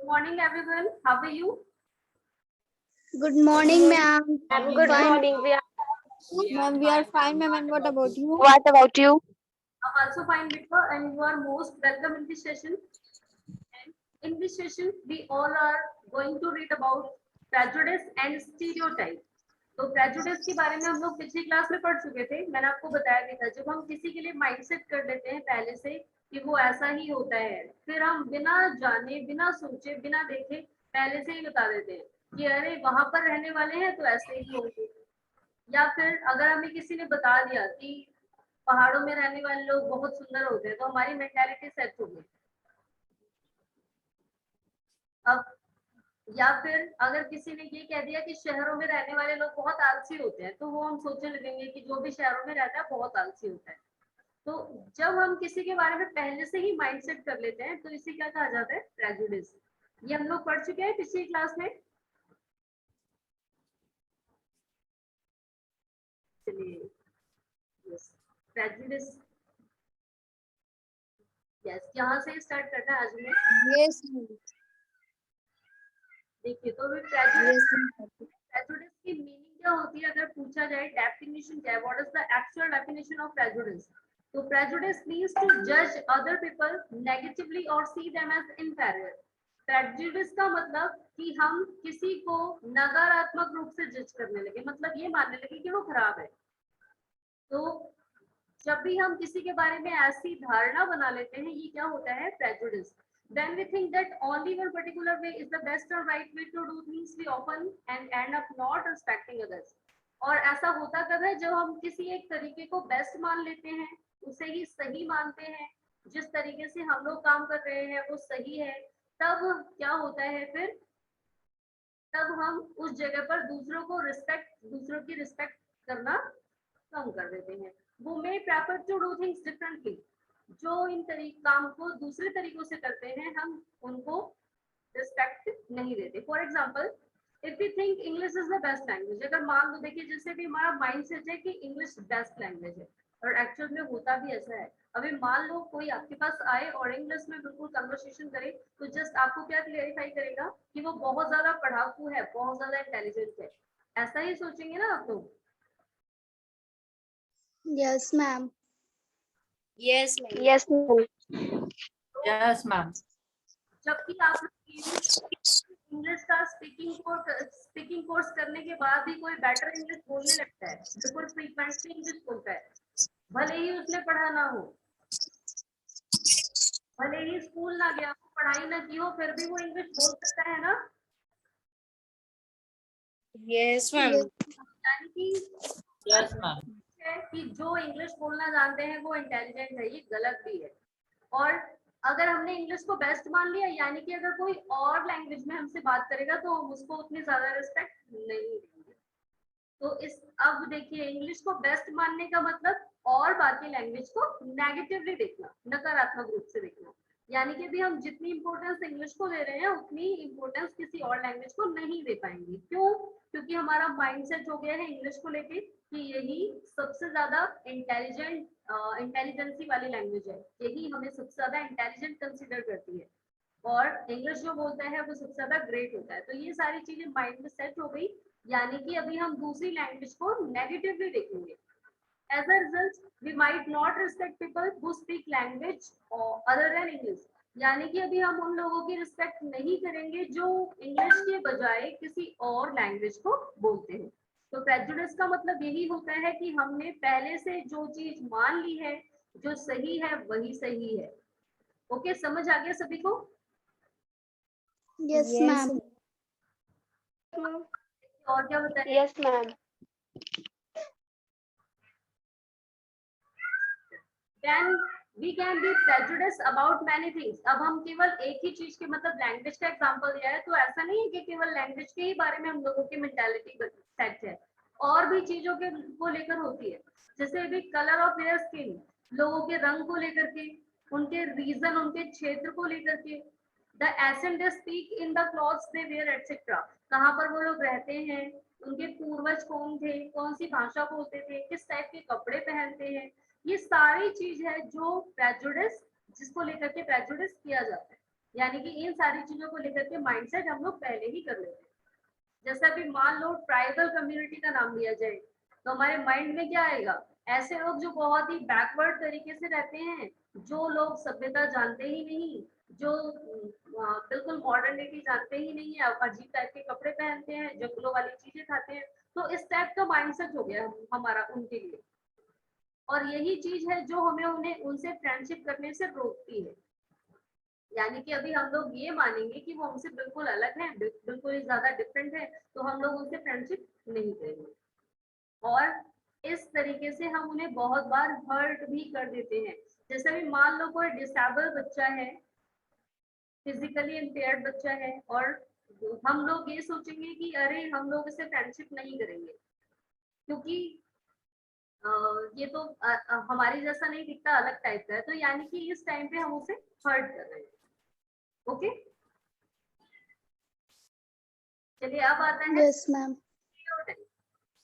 morning, everyone. How are you? Good morning, ma'am. Ma'am, good Fine. morning. Ma'am, we are fine, ma'am. And what about you? What about you? I'm also fine, Viktor, and you are most welcome in this session. And in this session, we all are going to read about prejudice and stereotype. तो prejudice के बारे में हम लोग पिछली class में पढ़ चुके थे. मैंने आपको बताया भी था, जब हम किसी के लिए माइंडसेट कर लेते हैं पहले से कि वो ऐसा ही होता है, फिर हम बिना जाने, बिना सोचे, बिना देखे पहले से ही बता देते हैं कि अरे वहां पर रहने वाले हैं तो ऐसे ही होंगे. या फिर अगर हमें किसी ने बता दिया कि पहाड़ों में रहने वाले लोग बहुत सुंदर होते हैं, तो हमारी मेंटालिटी सेट हो गई. अब या फिर अगर किसी ने ये कह दिया कि शहरों में रहने वाले लोग बहुत आलसी होते हैं, तो वो हम सोचने लगेंगे कि जो भी शहरों में रहता है बहुत आलसी होता है. तो जब हम किसी के बारे में पहले से ही माइंडसेट कर लेते हैं, तो इसे क्या कहा जाता है? प्रेजुडिस. ये हम लोग पढ़ चुके हैं पिछली क्लास में. चलिए, प्रेजुडिस, यस, यहाँ से स्टार्ट करना है आज में. Yes. देखिए, तो प्रेजुडिस की मीनिंग क्या होती है अगर पूछा जाए, डेफिनेशन क्या है, what is the actual definition of prejudice? तो प्रेजुडिस मींस टू जज अदर पीपल नेगेटिवली और see them as inferior. Prejudice का मतलब कि हम किसी को नकारात्मक रूप से जज करने लगे, मतलब ये मानने लगे कि वो खराब है. तो जब भी हम किसी के बारे में ऐसी धारणा बना लेते हैं, ये क्या होता है? Prejudice. Then we think that only one particular way is the best or right way to do things. We often and end up not respecting others. और ऐसा होता कब है? जब हम किसी एक तरीके को बेस्ट मान लेते हैं, उसे ही सही मानते हैं, जिस तरीके से हम लोग काम कर रहे हैं वो सही है, तब क्या होता है फिर? तब हम उस जगह पर दूसरों की रिस्पेक्ट करना कम कर देते हैं. वो may prefer to do things differently. जो इन काम को दूसरे तरीकों से करते हैं, हम उनको रिस्पेक्ट नहीं देते. For example, if we think English is the best language, अगर मान लो, देखिए, जैसे भी हमारा माइंड सेट है कि इंग्लिश बेस्ट लैंग्वेज है, और एक्चुअल में होता भी ऐसा है. अभी मान लो कोई आपके पास आए और इंग्लिश में बिल्कुल कन्वर्सेशन करे, तो जस्ट आपको क्या क्लेरिफाई करेगा कि वो बहुत ज्यादा पढ़ाकू है, बहुत ज्यादा इंटेलिजेंट है. ऐसा ही सोचेंगे ना आप लोग? Yes, ma'am. Yes, ma'am. Yes, ma'am. Yes, ma'am. जबकि आप इंग्लिश का स्पीकिंग कोर्स करने के बाद भी कोई बेटर इंग्लिश बोलने लगता है, बिल्कुल फ्रीक्वेंटली इंग्लिश बोलता है, भले ही उसने पढ़ा ना हो, भले ही स्कूल ना गया हो, पढ़ाई ना की हो, फिर भी वो इंग्लिश बोल सकता है ना. Yes, ma'am. यानी कि Yes, ma'am. कि जो इंग्लिश बोलना जानते हैं वो इंटेलिजेंट है, ये गलत भी है. और अगर हमने इंग्लिश को बेस्ट मान लिया, यानी कि अगर कोई और लैंग्वेज में हमसे बात करेगा तो हम उसको उतनी ज्यादा रिस्पेक्ट नहीं देंगे. तो इस अब देखिए, इंग्लिश को बेस्ट मानने का मतलब और बाकी लैंग्वेज को नेगेटिवली देखना, नकारात्मक रूप से देखना. यानी कि भी हम जितनी इंपॉर्टेंस इंग्लिश को दे रहे हैं, उतनी इंपॉर्टेंस किसी और लैंग्वेज को नहीं दे पाएंगे. क्यों? क्योंकि हमारा माइंडसेट हो गया है इंग्लिश को लेके कि यही सबसे ज्यादा इंटेलिजेंसी वाली लैंग्वेज है, यही हमें सबसे ज्यादा इंटेलिजेंट कंसीडर करती है, और इंग्लिश जो बोलता है वो सबसे ज्यादा ग्रेट होता है. तो ये सारी चीजें माइंड में सेट हो गई, यानी कि अभी हम दूसरी लैंग्वेज को नेगेटिवली देखेंगे. As a result, we might not respect people who speak language other than English. यानी कि अभी हम उन लोगों की रिस्पेक्ट नहीं करेंगे जो इंग्लिश के बजाय किसी और लैंग्वेज को बोलते हैं. तो प्रेजुडिस का मतलब यही होता है कि हमने पहले से जो चीज मान ली है, जो सही है वही सही है. ओके, समझ आ गया सभी को? Yes, ma'am. और क्या बताएं? Yes, ma'am. Then we can be prejudiced about many things. अब हम केवल एक ही चीज के, मतलब लैंग्वेज का एग्जांपल दिया है, तो ऐसा नहीं है कि केवल लैंग्वेज के ही बारे में हम लोगों की मेंटालिटी सेट है, और भी चीजों के को लेकर होती है. जैसे अभी कलर ऑफ हेयर स्किन, लोगों के रंग को लेकर के, उनके रीजन, उनके क्षेत्र को लेकर के, the accent they speak in the clothes they wear etcetera, कहाँ पर वो लोग रहते हैं, उनके पूर्वज कौन थे, कौन सी भाषा बोलते थे, किस टाइप के कपड़े पहनते हैं, ये सारी चीज है जो प्रेजुडिस, जिसको लेकर के प्रेजुडिस किया जाता है. यानी कि इन सारी चीजों को लेकर के माइंडसेट हम लोग पहले ही कर लेते हैं। जैसा कि मान लो ट्राइबल कम्युनिटी का नाम लिया जाए तो हमारे माइंड में क्या आएगा, ऐसे लोग जो बहुत ही बैकवर्ड तरीके से रहते हैं, जो लोग सभ्यता जानते ही नहीं, जो बिल्कुल मॉडर्निटी जानते ही नहीं है, अजीब टाइप के कपड़े पहनते हैं, जंगलों वाली चीजें खाते हैं, तो इस टाइप का माइंडसेट हो गया हमारा उनके लिए। और यही चीज है जो हमें उन्हें उनसे फ्रेंडशिप करने से रोकती है। यानी कि अभी हम लोग ये मानेंगे कि वो हमसे बिल्कुल अलग है, बिल्कुल ही ज्यादा डिफरेंट है, तो हम लोग उनसे फ्रेंडशिप नहीं करेंगे। और इस तरीके से हम उन्हें बहुत बार हर्ट भी कर देते हैं। जैसे भी मान लो कोई डिसेबल बच्चा है, फिजिकली इम्पेयर्ड बच्चा है, और हम लोग ये सोचेंगे कि अरे हम लोग इससे फ्रेंडशिप नहीं करेंगे क्योंकि ये तो हमारी जैसा नहीं दिखता, अलग टाइप का है, तो यानी कि इस टाइम पे हम उसे हर्ट कर रहे हैं। ओके, चलिए अब आता है Yes, ma'am. स्टीरियोटाइप।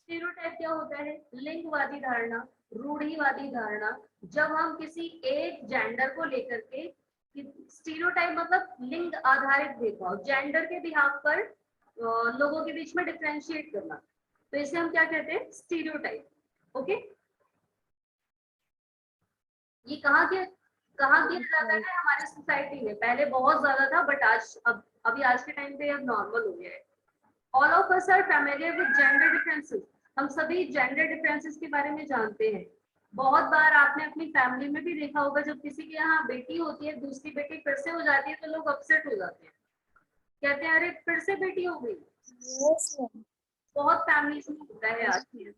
स्टीरियोटाइप क्या होता है? लिंगवादी धारणा, रूढ़िवादी धारणा। जब हम किसी एक जेंडर को लेकर के, स्टीरियोटाइप मतलब लिंग आधारित भेदभाव, जेंडर के बिहाफ पर लोगों के बीच में डिफरेंशिएट करना, तो इसे हम क्या कहते हैं? स्टीरियोटाइप। ओके, ये कहाँ किया जाता है? हमारे सोसाइटी में पहले बहुत ज्यादा था, बट आज अभी आज के टाइम पे अब नॉर्मल हो गया है। All of us are familiar with gender differences. हम सभी जेंडर डिफरेंसेस के बारे में जानते हैं। बहुत बार आपने अपनी फैमिली में भी देखा होगा, जब किसी के यहाँ बेटी होती है, दूसरी बेटी फिर से हो जाती है, तो लोग अपसेट हो जाते हैं, कहते हैं अरे फिर से बेटी हो गई। बहुत फैमिलीज में होता है आज के।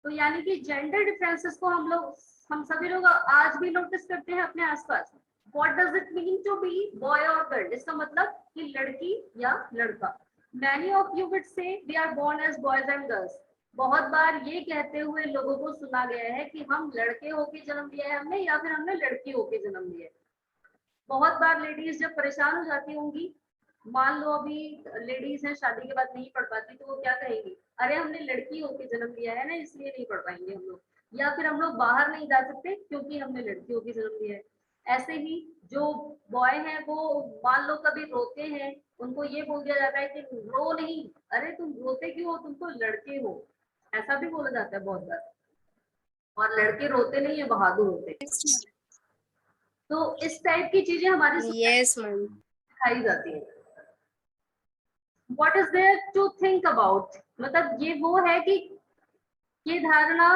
तो यानी कि जेंडर डिफरेंसेस को हम सभी लोग आज भी नोटिस करते हैं अपने आसपास। What does it mean to be boy और गर्ल? इसका मतलब कि लड़की या लड़का। Many of you would say we are born as boys and girls. बहुत बार ये कहते हुए लोगों को सुना गया है कि हम लड़के होके जन्म लिया है हमने, या फिर हमने लड़की होके जन्म लिया है। बहुत बार लेडीज जब परेशान हो जाती होंगी, मान लो अभी लेडीज हैं, शादी के बाद नहीं पढ़ पाती, तो वो क्या कहेंगी? अरे हमने लड़की होके जन्म लिया है ना, इसलिए नहीं पढ़ पाएंगे हम लोग, या फिर हम लोग बाहर नहीं जा सकते क्योंकि हमने लड़की होके जन्म लिया है। ऐसे ही जो बॉय हैं वो मान लो कभी रोते हैं, उनको ये बोल दिया जाता है कि रो नहीं, अरे तुम रोते क्यों हो, तुम तो लड़के हो, ऐसा भी बोला जाता है बहुत बार। और लड़के रोते नहीं है, बहादुर होते हैं। तो इस टाइप की चीजें हमारे Yes, ma'am. सिखाई जाती है। What is there to think about? मतलब ये वो है कि ये धारणा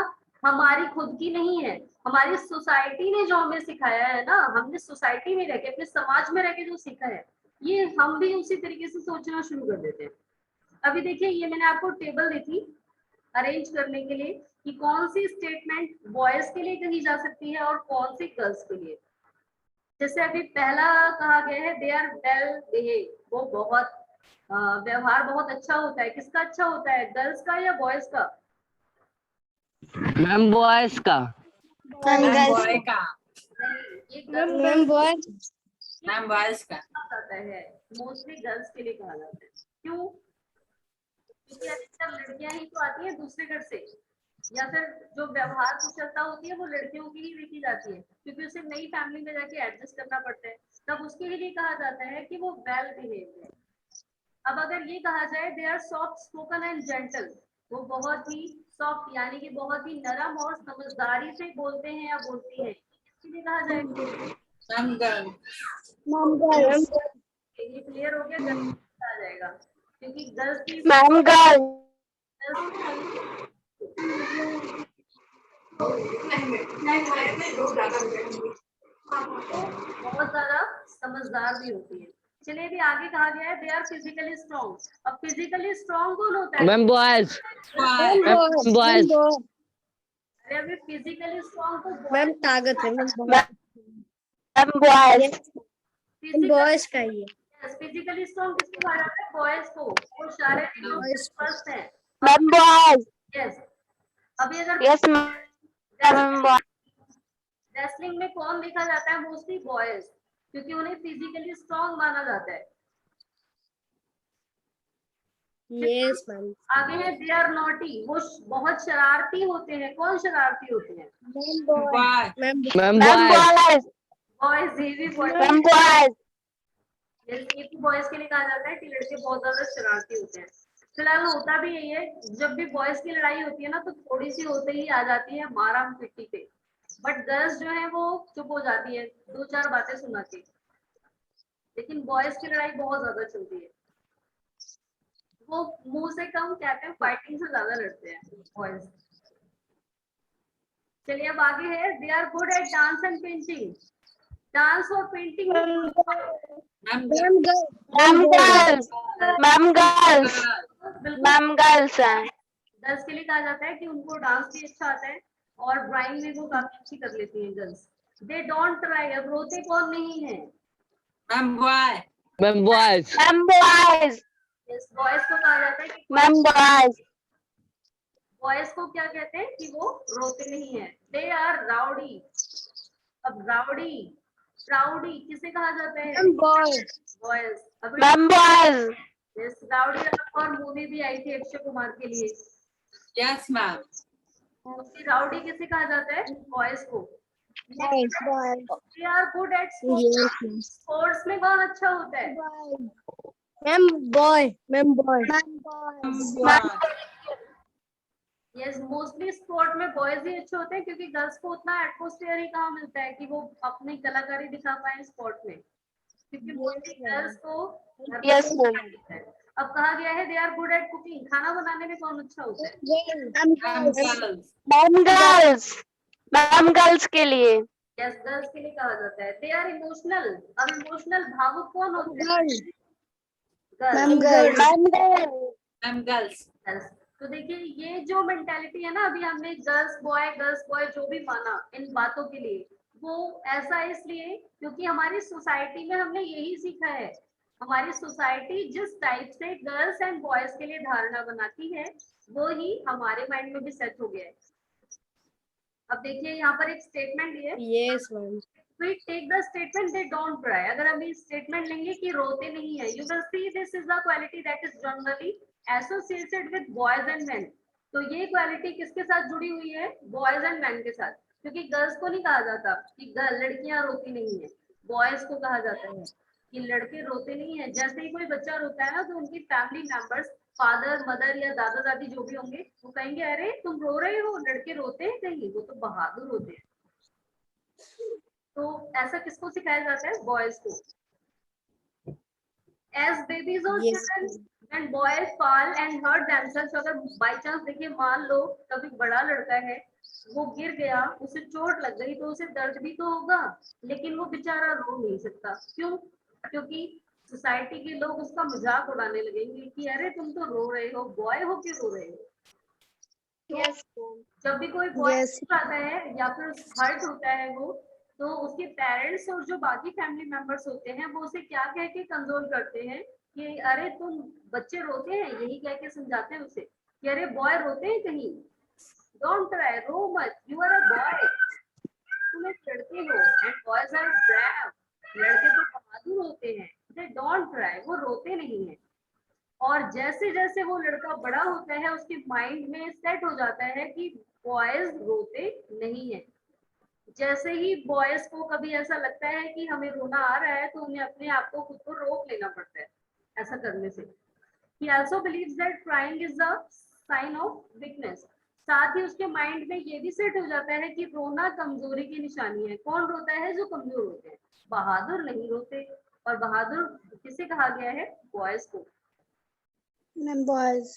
हमारी खुद की नहीं है, हमारी सोसाइटी ने जो हमें सिखाया है ना, हमने सोसाइटी में रह के, अपने समाज में रह के जो सीखा है, ये हम भी उसी तरीके से सोचना शुरू कर देते हैं। अभी देखिए, ये मैंने आपको टेबल दी थी अरेंज करने के लिए कि कौन सी स्टेटमेंट बॉयज के लिए कही जा सकती है और कौन सी गर्ल्स के लिए। जैसे अभी पहला कहा गया है, दे आर वेल बिहेव, वो बहुत व्यवहार बहुत अच्छा होता है। किसका अच्छा होता है, गर्ल्स का या बॉयज का? मैम बॉयज का। बॉय का। ये girls Ma'am, boys. Ma'am boys का। जाता है, मोस्टली गर्ल्स के लिए कहा जाता है। क्यों? क्योंकि अधिकतर लड़कियां ही तो आती है दूसरे घर से, या फिर जो व्यवहार कुशलता होती है वो लड़कियों की ही देखी जाती है, क्योंकि उसे नई फैमिली में जाके एडजस्ट करना पड़ता है, तब उसके लिए कहा जाता है कि वो वेल बिहेव है। अब अगर ये कहा जाए they are soft spoken and gentle, वो बहुत ही सॉफ्ट यानी कि बहुत ही नरम और समझदारी से बोलते हैं या बोलती है, इसके लिए कहा जाए मैम गर्ल। Mom, girls. ये क्लियर हो गया, गर्ल्स कहा जाएगा क्योंकि गर्ल्स की Ma'am, girl. बहुत ज्यादा समझदार भी होती है। चलिए अभी आगे कहा गया है दे आर फिजिकली स्ट्रॉन्ग। अब फिजिकली स्ट्रॉन्ग कौन होता है? Ma'am boys. बॉयज। अरे अभी फिजिकली स्ट्रॉन्ग तो Ma'am, ताकत है Ma'am, boys. boys का ही है। फिजिकली स्ट्रॉन्ग किसको कहा जाता है? बॉयज को। वो शारीरिक रूप से स्वस्थ है। Ma'am, boys. यस। अभी अगर Yes, ma'am, boys. रेसलिंग में कौन देखा जाता है? मोस्टली बॉयज, क्योंकि उन्हें फिजिकली स्ट्रॉन्ग माना जाता है। Yes, ma'am. आगे है दे आर नॉटी, वो बहुत शरारती होते हैं। कौन शरारती होते हैं? Boy. Ma'am, ma'am Ma'am, boys. boys. Boys, ये भी बॉयज। Ma'am, boys. ये तो बॉयज के लिए कहा जाता है कि लड़के बहुत ज्यादा शरारती होते हैं। फिलहाल होता भी यही है, जब भी बॉयज की लड़ाई होती है ना तो थोड़ी सी होते ही आ जाती है मारा पिट्टी पे, बट गर्ल्स जो है वो चुप हो जाती है, दो चार बातें सुनाती, लेकिन बॉयज की लड़ाई बहुत ज्यादा चलती है। वो मुंह से कम कहते हैं, फाइटिंग से ज्यादा लड़ते हैं बॉयज। चलिए अब आगे है, they are good at dance and painting. Dance और पेंटिंग में ma'am ma'am Ma'am girls. Ma'am girls. बिल्कुल Ma'am girls हैं. गर्ल्स के लिए कहा जाता है कि उनको डांस भी अच्छा आता है और ड्राइंग में वो काफी अच्छी कर लेती हैं गर्ल्स। दे डोंट ट्राई, अब रोते कौन नहीं है? Ma'am boy. Ma'am boys. Ma'am boys. इस बॉयज को कहा जाता है कि Ma'am boys. बॉयज को क्या कहते हैं कि वो रोते नहीं है। They are rowdy. अब राउडी प्राउडी किसे कहा जाता है? Ma'am boy boys. अब Ma'am boys. इस राउडी और मूवी भी आई थी अक्षय कुमार के लिए, यस मैम। तो फिर राउडी किसे कहा जाता है? बॉयज को। Boy boy they are good at sports. Sports में कौन अच्छा होता है? Ma'am boy ma'am boy yes, mostly sport में बॉयज ही अच्छे होते हैं, क्योंकि गर्ल्स को उतना एटमॉस्फेयर ही कहाँ मिलता है कि वो अपनी कलाकारी दिखा पाए स्पोर्ट में, क्योंकि मोस्टली गर्ल्स को घर पर Yes, ही ma'am. दिखाई देता है। अब कहा गया है they are good at cooking. खाना बनाने में कौन अच्छा होता है? Ma'am girls. Ma'am girls. Ma'am girls के लिए. यस, गर्ल्स के लिए कहा जाता है। They are emotional. अब इमोशनल भावुक कौन होता है? Ma'am girls. Girl Ma'am girls. Ma'am girls. Yes. तो देखिए ये जो मेंटेलिटी है ना, अभी हमने गर्ल्स बॉय जो भी माना इन बातों के लिए, वो ऐसा है इसलिए क्योंकि हमारी सोसाइटी में हमने यही सीखा है। हमारी सोसाइटी जिस टाइप से गर्ल्स एंड बॉयज के लिए धारणा बनाती है, वो ही हमारे माइंड में भी सेट हो गया है। अब देखिए यहाँ पर एक स्टेटमेंट है, yes ma'am we take the statement they don't cry। अगर हम ये स्टेटमेंट लेंगे कि रोते नहीं है, you will see this is the quality that is generally associated with boys and men। तो ये क्वालिटी किसके साथ जुड़ी हुई है? बॉयज एंड मैन के साथ, क्योंकि गर्ल्स को नहीं कहा जाता कि लड़कियां रोती नहीं है, बॉयज को कहा जाता है कि लड़के रोते नहीं है। जैसे ही कोई बच्चा रोता है ना, तो उनकी फैमिली मेंबर्स, फादर मदर या दादा दादी जो भी होंगे, वो कहेंगे अरे तुम रो रहे हो, लड़के रोते हैं कहीं, वो तो बहादुर होते हैं। तो ऐसा किसको सिखाया जाता है? बॉयज को। एज बेबीज और Yes, children when boys fall and hurt themselves. अगर बाय चांस देखिए, मान लो कभी बड़ा लड़का है, वो गिर गया, उसे चोट लग गई, तो उसे दर्द भी तो होगा, लेकिन वो बेचारा रो नहीं सकता। क्यों? क्योंकि सोसाइटी के लोग उसका मजाक उड़ाने लगेंगे कि अरे तुम तो रो रहे हो, बॉय हो क्यों रो रहे हो। Yes. जब भी कोई बॉय Yes. आता है या फिर हर्ट होता है वो, तो उसके पेरेंट्स और जो बाकी फैमिली मेंबर्स होते हैं, वो उसे क्या कह के कंसोल करते हैं कि अरे तुम बच्चे रोते हैं, यही कह के समझाते हैं उसे कि अरे बॉय रोते हैं कहीं, डोंट ट्राई, रो मत, यू आर अ बॉय, तुम एक लड़के हो, एंड बॉयज आर ब्रेव, लड़के तो बहादुर होते हैं, दे डोंट ट्राई, वो रोते नहीं है। और जैसे जैसे वो लड़का बड़ा होता है, उसके माइंड में सेट हो जाता है कि बॉयज रोते नहीं है। जैसे ही बॉयज को कभी ऐसा लगता है कि हमें रोना आ रहा है, तो उन्हें अपने आप को खुद को रोक लेना पड़ता है ऐसा करने से। He also believes that crying is a sign of weakness। साथ ही उसके माइंड में ये भी सेट हो जाता है कि रोना कमजोरी की निशानी है। कौन रोता है? जो कमजोर होते हैं, बहादुर नहीं रोते। और बहादुर किसे कहा गया है? बॉयज को। Ma'am boys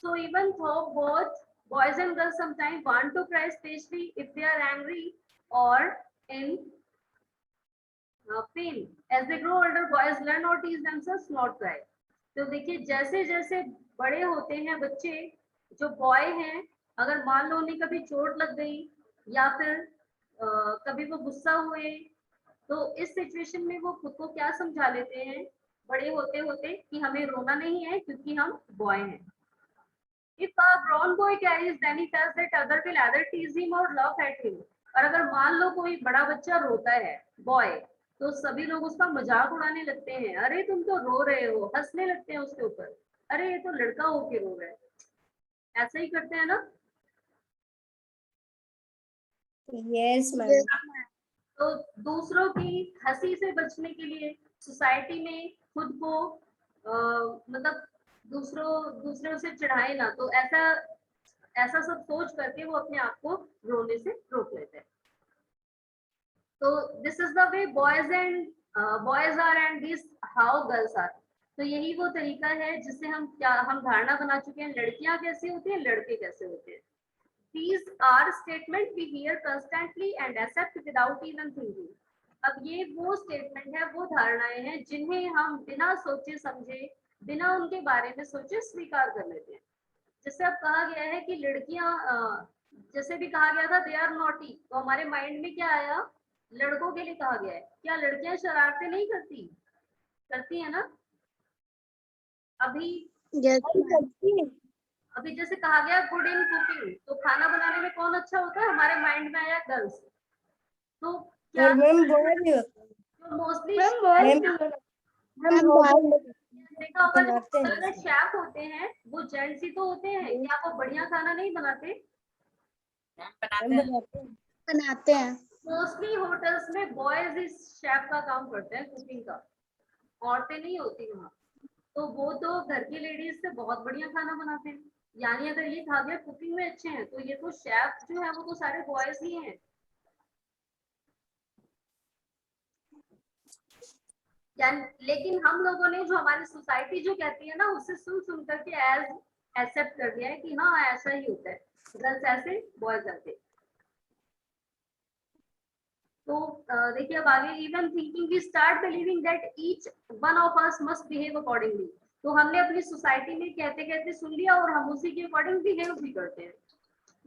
So even though both boys and girls sometimes want to cry, especially if they are angry or in pain, as they grow older, boys learn or teach themselves not cry। तो देखिए जैसे जैसे बड़े होते हैं बच्चे, जो boy हैं, अगर मान लो उन्हें कभी चोट लग गई या फिर कभी वो गुस्सा हुए, तो इस सिचुएशन में वो खुद को क्या समझा लेते हैं बड़े होते होते कि हमें रोना नहीं है क्योंकि हम बॉय हैं। If a grown boy carries, then he tells that other will either tease him or laugh at him। और अगर मान लो कोई बड़ा बच्चा रोता है, बॉय, तो सभी लोग उसका मजाक उड़ाने लगते हैं, अरे तुम तो रो रहे हो, हंसने लगते हैं उसके ऊपर, अरे ये तो लड़का होके रो रहा है। ऐसा ही करते हैं ना। यस मैम तो दूसरों की हंसी से बचने के लिए सोसाइटी में खुद को मतलब दूसरों से चिढ़ाए ना, तो ऐसा ऐसा सब सोच करके वो अपने आप को रोने से रोक लेते हैं। तो this is the way boys are and this how girls are. तो यही वो तरीका है जिससे हम धारणा बना चुके हैं लड़कियां कैसी होती हैं, लड़के कैसे होते हैं। These are statements we hear constantly and accept without even thinking. अब ये वो स्टेटमेंट है, वो धारणाएं हैं जिन्हें हम बिना सोचे समझे, बिना उनके बारे में सोचे स्वीकार कर लेते हैं। जैसे अब कहा गया है कि लड़कियां जैसे भी कहा गया था दे आर नॉटी, तो हमारे माइंड में क्या आया, लड़कों के लिए कहा गया है। क्या लड़कियां शरारतें नहीं करती, करती है ना? अभी Yes, ma'am. अभी जैसे कहा गया गुड इन कुकिंग, तो खाना बनाने में कौन अच्छा होता है, हमारे माइंड में आया गर्ल्स। तो क्या जो मोस्टली देखा होगा जो शेफ होते हैं वो जेंट्स ही तो होते हैं, क्या वो बढ़िया खाना नहीं बनाते? बनाते हैं। मोस्टली होटल्स में बॉयज इस शेफ का काम करते हैं, कुकिंग का, औरतें नहीं होती वहाँ। तो वो तो घर की लेडीज से बहुत बढ़िया खाना बनाते हैं। यानी अगर ये कहा गया कुकिंग में अच्छे हैं, तो ये तो शेफ जो है वो तो सारे बॉयज ही हैं। लेकिन हम लोगों ने जो हमारी सोसाइटी जो कहती है ना, उसे सुन सुन करके एज एक्सेप्ट कर दिया है कि हाँ ऐसा ही होता है, गर्ल्स ऐसे बॉयज ऐसे। तो देखिए अब आगे, even thinking we start believing that each one of us must behave accordingly. तो हमने अपनी सोसाइटी में कहते कहते सुन लिया और हम उसी के अकॉर्डिंग बिहेव भी करते हैं।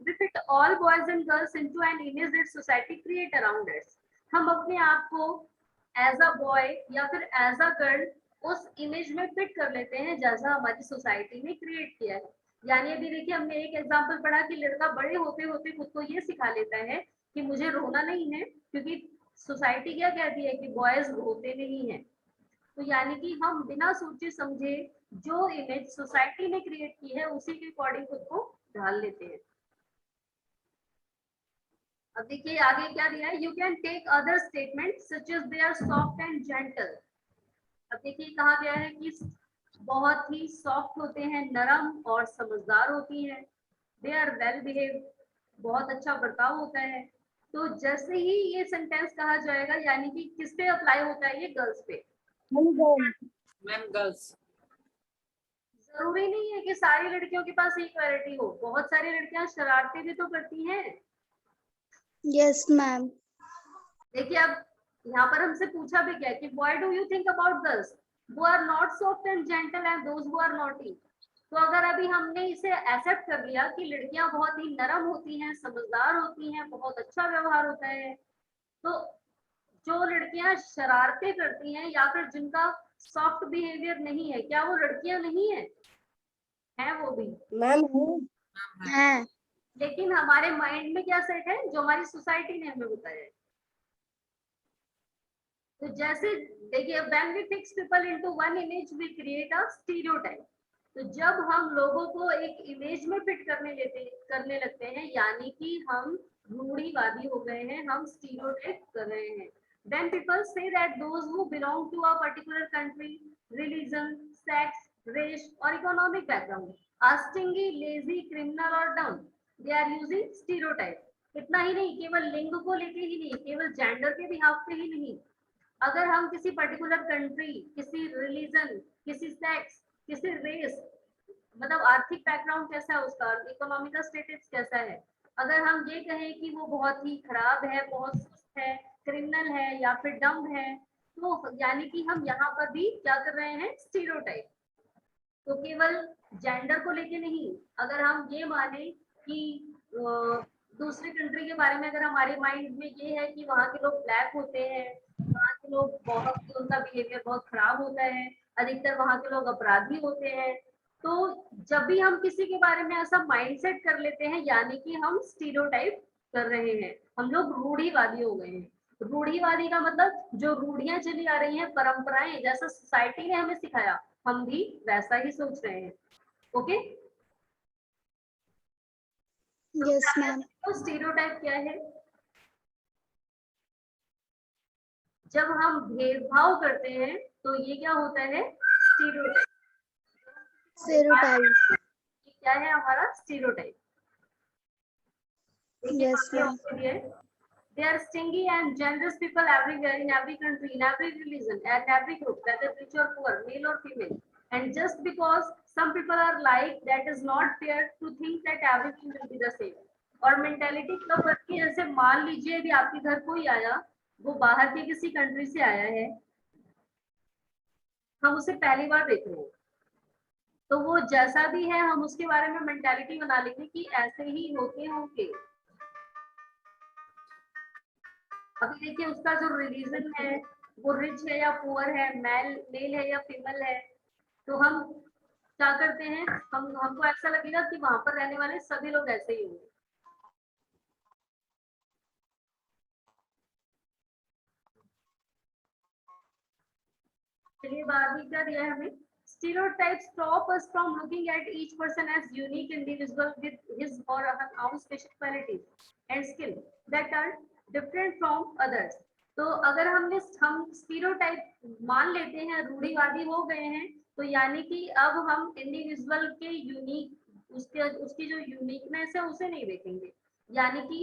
We fit all boys and girls into an image that society create around us. हम अपने आप को एज अ बॉय या फिर एज अ गर्ल उस इमेज में फिट कर लेते हैं जैसा हमारी सोसाइटी ने क्रिएट किया है। यानी अभी देखिए हमने एक एग्जांपल पढ़ा कि लड़का बड़े होते होते खुद को ये सिखा लेता है कि मुझे रोना नहीं है, क्योंकि सोसाइटी क्या कहती है कि बॉयज रोते नहीं है। तो यानी कि हम बिना सोचे समझे जो इमेज सोसाइटी ने क्रिएट की है उसी के अकॉर्डिंग खुद को ढाल लेते हैं। अब देखिए आगे क्या दिया है, you can take other statement such as they are soft and gentle. अब देखिए कहा गया है कि बहुत ही सॉफ्ट होते हैं, नरम और समझदार होती हैं। दे आर वेल बिहेव, बहुत अच्छा बर्ताव होता है। तो जैसे ही ये सेंटेंस कहा जाएगा, यानी कि किस पे अप्लाई होता है, ये गर्ल्स पे। Ma'am girls. जरूरी नहीं है कि सारी लड़कियों के पास एक क्वालिटी हो, बहुत सारी लड़कियां शरारतें भी तो करती हैं। Yes, ma'am. देखिए अब यहाँ पर हमसे पूछा भी गया कि why do you think about girls who are not soft and gentle and those who are naughty. तो अगर अभी हमने इसे एक्सेप्ट कर लिया कि लड़कियां बहुत ही नरम होती हैं, समझदार होती हैं, बहुत अच्छा व्यवहार होता है, तो जो लड़कियां शरारतें करती हैं या फिर जिनका सॉफ्ट बिहेवियर नहीं है, क्या वो लड़कियां नहीं है? हैं वो भी, है। लेकिन हमारे माइंड में क्या सेट है, जो हमारी सोसाइटी ने हमें बताया है। तो जैसे देखिए when we fix people into one image we create a stereotype. तो जब हम लोगों को एक इमेज में फिट करने लगते हैं, यानी कि हम रूढ़िवादी हो गए हैं, हम स्टीरियोटाइप कर रहे हैं। When people say that those who belong to a particular country, religion, sex, race or economic background are stingy, lazy, criminal or dumb, they are using stereotype. इतना ही नहीं, केवल लिंग को लेके ही नहीं, केवल जेंडर के बिहाफ पे ही नहीं, अगर हम किसी पर्टिकुलर कंट्री, किसी रिलीजन, किसी सेक्स, किसी रेस, मतलब आर्थिक बैकग्राउंड कैसा है उसका, इकोनॉमिकल स्टेटस कैसा है, अगर हम ये कहें कि वो बहुत ही खराब है, बहुत सुस्त है, क्रिमिनल है या फिर डम्ब है, तो यानी कि हम यहाँ पर भी क्या कर रहे हैं, स्टीरियोटाइप। तो केवल जेंडर को लेके नहीं, अगर हम ये माने कि दूसरी कंट्री के बारे में अगर हमारे माइंड में ये है कि वहाँ के लोग ब्लैक होते हैं, वहाँ के लोग बहुत, उनका बिहेवियर बहुत खराब होता है, अधिकतर वहाँ के लोग अपराधी होते हैं, तो जब भी हम किसी के बारे में ऐसा माइंडसेट कर लेते हैं, यानी कि हम स्टीरियोटाइप कर रहे हैं, हम लोग रूढ़िवादी हो गए हैं। रूढ़िवादी का मतलब जो रूढ़ियां चली आ रही हैं, परंपराएं, जैसा सोसाइटी ने हमें सिखाया, हम भी वैसा ही सोच रहे हैं। Okay, Yes, ma'am. तो स्टीरियोटाइप क्या है? जब हम भेदभाव करते हैं तो ये क्या होता है, स्टीरियोटाइप। Stereotype. क्या है हमारा stereotype. Yes, ma'am. They are stingy and generous people everywhere, in every country, in every religion, and every group, whether rich or poor, male or female. And just because some people are like, that is not fair to think that everything will be the same. और mentality का फर्क है, जैसे मान लीजिए यदि आपके घर कोई आया, वो बाहर के किसी कंट्री से आया है, हम उसे पहली बार देख रहे हैं, तो वो जैसा भी है हम उसके बारे में मेंटेलिटी बना लेंगे कि ऐसे ही होते होंगे। अभी देखिए उसका जो रिलीजन है वो रिच है या पुअर है, मेल है या फीमेल है, तो हम क्या करते हैं, हमको ऐसा लगेगा कि वहां पर रहने वाले सभी लोग ऐसे ही होंगे। चलिए बाद में क्या दिया है हमें, stereotypes stop us from looking at each person as unique individual with his or her own special qualities and skill that are different from others। तो अगर हम स्टीरियोटाइप मान लेते हैं, रूढ़िवादी हो गए हैं, तो यानी कि अब हम इंडिविजुअल के यूनिक उसकी जो यूनिकनेस है उसे नहीं देखेंगे। यानी कि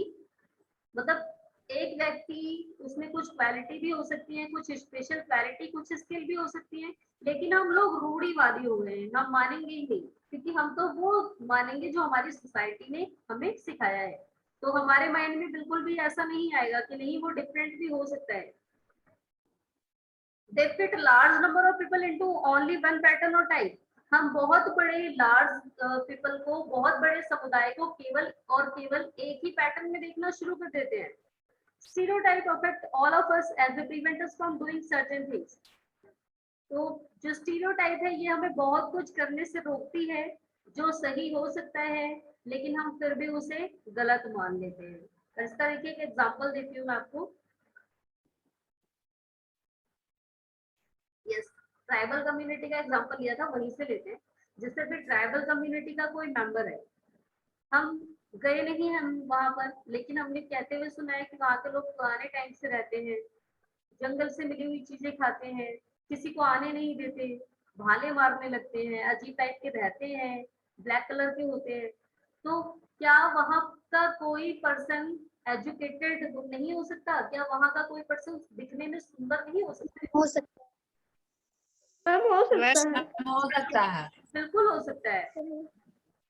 मतलब एक व्यक्ति उसमें कुछ क्वालिटी भी हो सकती है, कुछ स्पेशल क्वालिटी, कुछ स्किल भी हो सकती है, लेकिन हम लोग रूढ़िवादी हो गए हैं, हम मानेंगे ही नहीं, क्योंकि हम तो वो मानेंगे जो हमारी सोसाइटी ने हमें सिखाया है। तो हमारे माइंड में बिल्कुल भी ऐसा नहीं आएगा कि नहीं वो डिफरेंट भी हो सकता है। They fit large number of people into only one pattern or type। हम बहुत बड़े लार्ज पीपल को, बहुत बड़े समुदाय को केवल और केवल एक ही पैटर्न में देखना शुरू कर देते हैं। Stereotype affect all of us as they prevent us from doing certain things। तो जो स्टीरियोटाइप है ये हमें बहुत कुछ करने से रोकती है जो सही हो सकता है, लेकिन हम फिर भी उसे गलत मान लेते हैं। और इसका देखिए एक एग्जांपल देती हूँ मैं आपको। यस, ट्राइबल कम्युनिटी का एग्जांपल लिया था, वहीं से लेते हैं। जिससे फिर ट्राइबल कम्युनिटी का कोई मेंबर है, हम गए नहीं हम वहां पर, लेकिन हमने कहते हुए सुना है कि वहां के लोग पुराने टाइम से रहते हैं, जंगल से मिली हुई चीजें खाते हैं, किसी को आने नहीं देते, भाले मारने लगते हैं, अजीब टाइप के रहते हैं, ब्लैक कलर के होते हैं। तो क्या वहां का कोई पर्सन एजुकेटेड नहीं हो सकता? क्या वहां का कोई पर्सन दिखने में सुंदर नहीं हो सकता? हो सकता हो सकता है। बिल्कुल हो सकता है।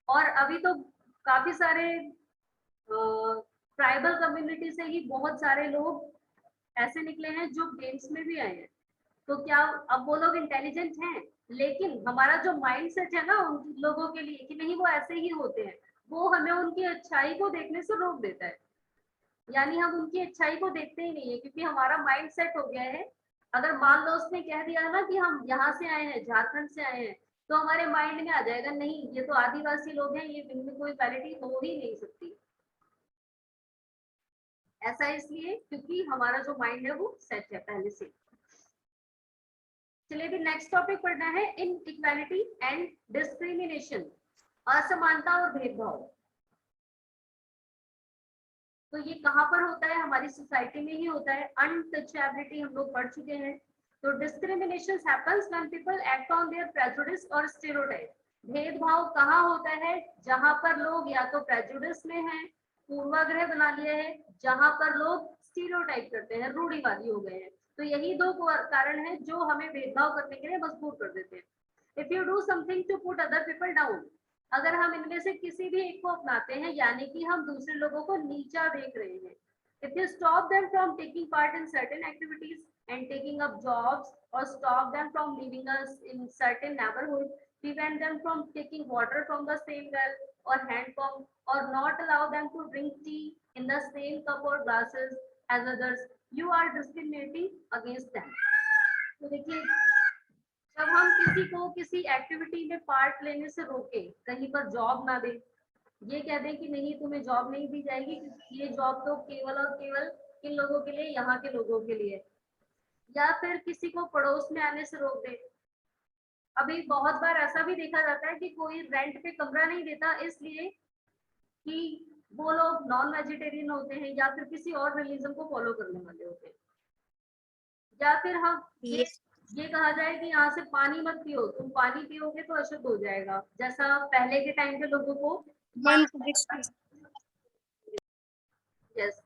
और अभी तो काफी सारे ट्राइबल कम्युनिटी से ही बहुत सारे लोग ऐसे निकले हैं जो गेम्स में भी आए हैं। तो क्या अब वो लोग इंटेलिजेंट हैं, लेकिन हमारा जो माइंडसेट है ना उन लोगों के लिए कि नहीं वो ऐसे ही होते हैं, वो हमें उनकी अच्छाई को देखने से रोक देता है। यानी हम उनकी अच्छाई को देखते ही नहीं है, क्योंकि हमारा माइंड सेट हो गया है। अगर मान लो उसने कह दिया ना कि हम यहाँ से आए हैं, झारखंड से आए हैं, तो हमारे माइंड में आ जाएगा नहीं ये तो आदिवासी लोग हैं, ये इनमें कोई क्वालिटी हो ही नहीं सकती। ऐसा इसलिए क्योंकि हमारा जो माइंड है वो सेट है पहले से। चलिए भी नेक्स्ट टॉपिक पढ़ना है, इनइक्वालिटी एंड डिस्क्रिमिनेशन, असमानता और भेदभाव। तो ये कहाँ पर होता है? हमारी सोसाइटी में ही होता है। अनटचेबिलिटी हम लोग पढ़ चुके हैं। तो discrimination happens when people act on their prejudice और स्टेरियोटाइप। भेदभाव कहाँ होता है? जहां पर लोग या तो प्रेजुडिस में हैं, पूर्वाग्रह बना लिया है, जहां पर लोग स्टीरियोटाइप करते हैं, रूढ़िवादी हो गए हैं। तो यही दो कारण है जो हमें भेदभाव करने के लिए मजबूर कर देते हैं। If you do something to put other people down, अगर हम इनमें से किसी भी एक को अपनाते हैं, यानी कि हम दूसरे लोगों को नीचा देख रहे हैं। If you stop them from taking part in certain activities and taking up jobs, or stop them from living us in certain neighborhood, prevent them from taking water from the same well or hand pump, or not allow them to drink tea in the same cup or glasses as others, you are discriminating against them। तो देखिए जब हम किसी को किसी activity में part लेने से रोके, कहीं पर जॉब ना दे, ये कह दें कि नहीं तुम्हें जॉब नहीं दी जाएगी, ये जॉब तो केवल और केवल किन लोगों के लिए, यहाँ के लोगों के लिए, या फिर किसी को पड़ोस में आने से रोक दे। अभी बहुत बार ऐसा भी देखा जाता है कि कोई रेंट पे कमरा नहीं देता इसलिए कि वो लोग नॉन वेजिटेरियन होते हैं या फिर किसी और रिलीजन को फॉलो करने वाले होते हैं। या फिर हम ये कहा जाए कि यहाँ से पानी मत पियो, तुम पानी पियोगे तो अशुद्ध हो जाएगा, जैसा पहले के टाइम पे लोगों को यस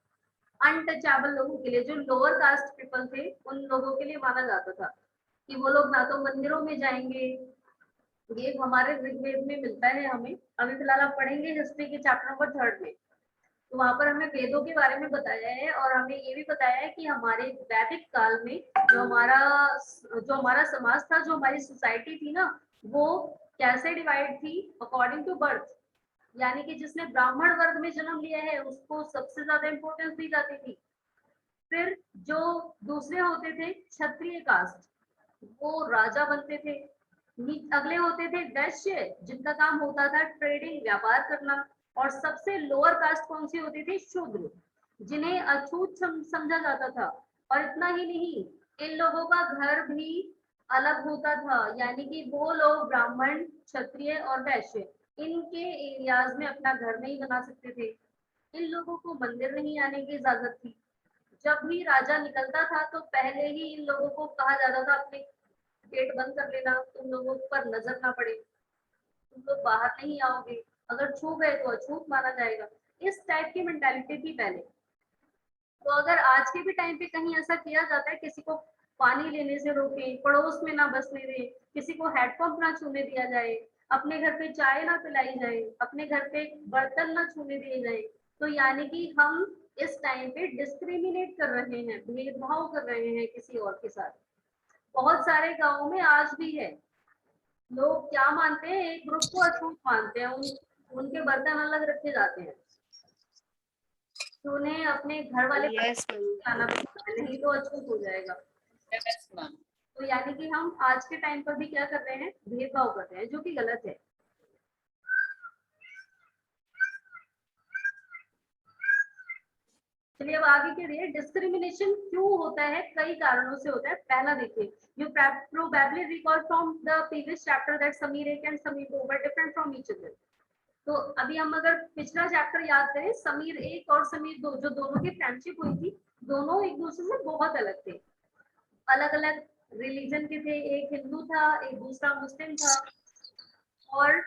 अनटचेबल लोगों के लिए, जो लोअर कास्ट पीपल थे, उन लोगों के लिए माना जाता था कि वो लोग ना तो मंदिरों में जाएंगे। ये हमारे ऋग्वेद में मिलता है हमें, अभी फिलहाल आप पढ़ेंगे हिस्ट्री के चैप्टर नंबर 3 में, तो वहां पर हमें वेदों के बारे में बताया है और हमें ये भी बताया है कि हमारे वैदिक काल में जो हमारा समाज था, जो हमारी सोसाइटी थी ना, वो कैसे डिवाइड थी अकॉर्डिंग टू बर्थ, यानी कि जिसने ब्राह्मण वर्ग में जन्म लिया है उसको सबसे ज्यादा इंपॉर्टेंस दी जाती थी। फिर जो दूसरे होते थे क्षत्रिय कास्ट, वो राजा बनते थे। अगले होते थे वैश्य, जिनका काम होता था ट्रेडिंग, व्यापार करना। और सबसे लोअर कास्ट कौन सी होती थी? शूद्र, जिन्हें अछूत समझा जाता था। और इतना ही नहीं, इन लोगों का घर भी अलग होता था, यानी कि वो लोग ब्राह्मण, क्षत्रिय और वैश्य इनके एरियाज में अपना घर नहीं बना सकते थे। इन लोगों को मंदिर नहीं आने की इजाजत थी। जब भी राजा निकलता था तो पहले ही इन लोगों को कहा जाता था अपने गेट बंद कर लेना, तुम लोगों पर नजर ना पड़े, तुम लोग बाहर नहीं आओगे, अगर छू गए तो अछूत माना जाएगा। इस टाइप की मेंटालिटी थी पहले। तो अगर आज के भी टाइम पे कहीं ऐसा किया जाता है, किसी को पानी लेने से रोके, पड़ोस में ना बसने दे, किसी को हैंडपंप ना छूने दिया जाए, अपने घर पे चाय ना पिलाई जाए, अपने घर पे बर्तन ना छूने दिए जाए, तो यानी कि हम इस टाइम पे डिस्क्रिमिनेट कर रहे हैं, भेदभाव कर रहे हैं किसी और के साथ। बहुत सारे गाँव में आज भी है। लोग क्या मानते हैं, एक ग्रुप को अछूत मानते हैं, उनके बर्तन अलग रखे जाते हैं, तो उन्हें अपने घर वाले खाना नहीं तो अछूत हो जाएगा। Yes, ma'am. तो यानी कि हम आज के टाइम पर भी क्या कर रहे हैं, भेदभाव कर रहे हैं, जो कि गलत है। चलिए अब आगे के लिए, डिस्क्रिमिनेशन क्यों होता है? कई कारणों से होता है। पहला देखिए, you probably recall from the previous chapter that Sameer 1 and Sameer 2 were different from each other. तो अभी हम अगर पिछला चैप्टर याद करें, समीर 1 और समीर 2 जो दोनों की फ्रेंडशिप हुई थी, दोनों एक दूसरे से बहुत अलग थे, अलग अलग रिलीजन के थे। एक हिंदू था, एक दूसरा मुस्लिम था। और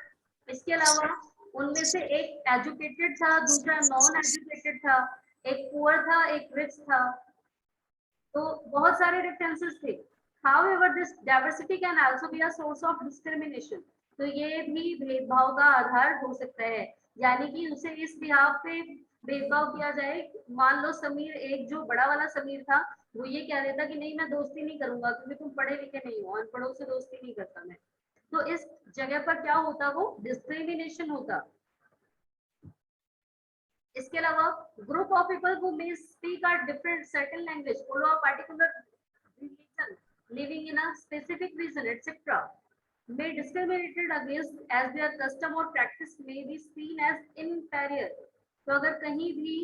इसके अलावा उनमें से एक एजुकेटेड था, दूसरा नॉन एजुकेटेड था, एक पुअर था, एक रिच था। तो बहुत सारे डिफरेंसेस थे। However, this diversity can also be a source of discrimination. तो ये भी भेदभाव का आधार हो सकता है, यानी कि उसे इस बिहाफ पे भेदभाव किया जाए। मान लो समीर, एक जो बड़ा वाला समीर था, वो ये कह देता कि नहीं मैं दोस्ती नहीं करूंगा क्योंकि तुम पढ़े लिखे नहीं हो, अनपढ़ों से दोस्ती नहीं करता मैं। तो इस जगह पर क्या होता, वो डिस्क्रिमिनेशन होता। इसके अलावा group of people who may speak a different certain language, follow a particular religion, living in a specific region, etc., may discriminated against as their custom or practice may be seen as inferior. तो अगर कहीं भी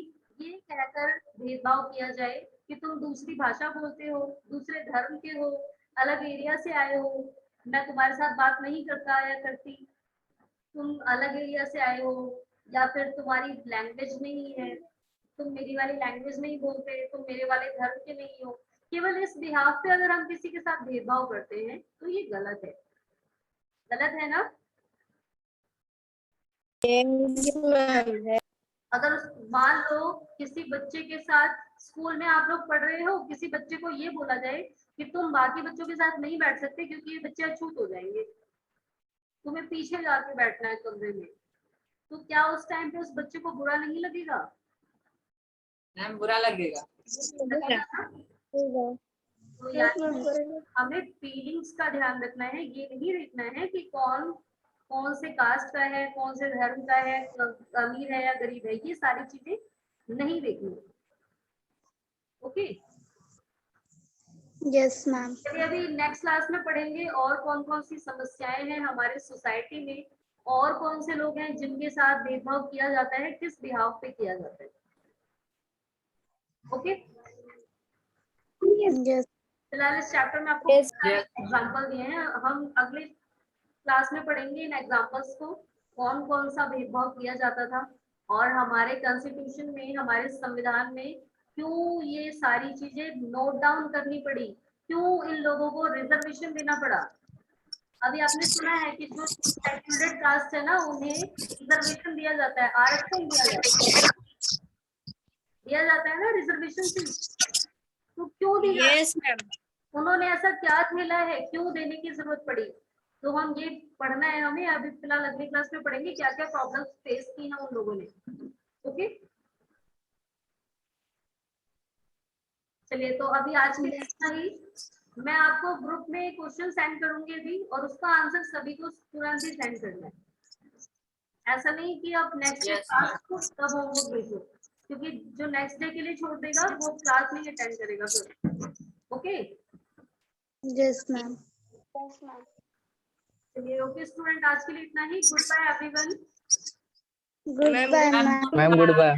ये कहकर भेदभाव किया जाए कि तुम दूसरी भाषा बोलते हो, दूसरे धर्म के हो, अलग एरिया से आए हो, मैं तुम्हारे साथ बात नहीं करता या करती, तुम अलग एरिया से आए हो, या फिर तुम्हारी लैंग्वेज नहीं है, तुम मेरी वाली लैंग्वेज नहीं बोलते, तुम मेरे वाले धर्म के नहीं हो, केवल इस बिहाफ पे अगर हम किसी के साथ भेदभाव करते हैं तो ये गलत है। गलत है ना? अगर मान लो किसी बच्चे के साथ स्कूल में आप लोग पढ़ रहे हो, किसी बच्चे को ये बोला जाए कि तुम बाकी बच्चों के साथ नहीं बैठ सकते क्योंकि ये बच्चे अछूत हो जाएंगे, तुम्हें पीछे जाके बैठना है कमरे में, तो क्या उस टाइम पे उस बच्चे को बुरा नहीं लगेगा? मैम बुरा लगेगा। तो यानी हमें फीलिंग्स का ध्यान रखना है, ये नहीं देखना है कि कौन कौन से कास्ट का है, कौन से धर्म का है, अमीर है या गरीब है, ये सारी चीजें नहीं देखनी। Okay, yes ma'am. चलिए अभी नेक्स्ट क्लास में पढ़ेंगे और कौन कौन सी समस्याएं हैं हमारे सोसाइटी में, और कौन से लोग हैं जिनके साथ भेदभाव किया जाता है, किस बिहाव पे किया जाता है। ओके, यस फिलहाल इस चैप्टर में आपको एग्जाम्पल दिए हैं, हम अगले क्लास में पढ़ेंगे इन एग्जाम्पल्स को, कौन कौन सा भेदभाव किया जाता था और हमारे कॉन्स्टिट्यूशन में, हमारे संविधान में क्यों ये सारी चीजें नोट डाउन करनी पड़ी क्यों इन लोगों को रिजर्वेशन देना पड़ा? अभी आपने सुना है कि जो शेड्यूल्ड कास्ट है ना उन्हें रिजर्वेशन दिया जाता है, आरक्षण दिया जाता है ना रिजर्वेशन से। तो क्यों दिया? Yes ma'am. उन्होंने ऐसा क्या खेला है, क्यों देने की जरूरत पड़ी? तो हम ये पढ़ना है हमें, अभी फिलहाल अगली क्लास में पढ़ेंगे क्या क्या प्रॉब्लम्स फेस की है उन लोगों ने। ओके चलिए, तो अभी आज के लिए इतना ही। मैं आपको ग्रुप में क्वेश्चन सेंड करूंगी अभी, और उसका आंसर सभी को तुरंत ही सेंड करना है। ऐसा नहीं कि आप नेक्स्ट Yes, क्लास को तब होमवर्क भेजो, क्योंकि जो नेक्स्ट डे के लिए छोड़ देगा वो क्लास नहीं अटेंड करेगा फिर। Okay yes ma'am. चलिए, ओके स्टूडेंट, आज के लिए इतना ही। Good bye everyone. Good bye ma'am. Ma'am good bye.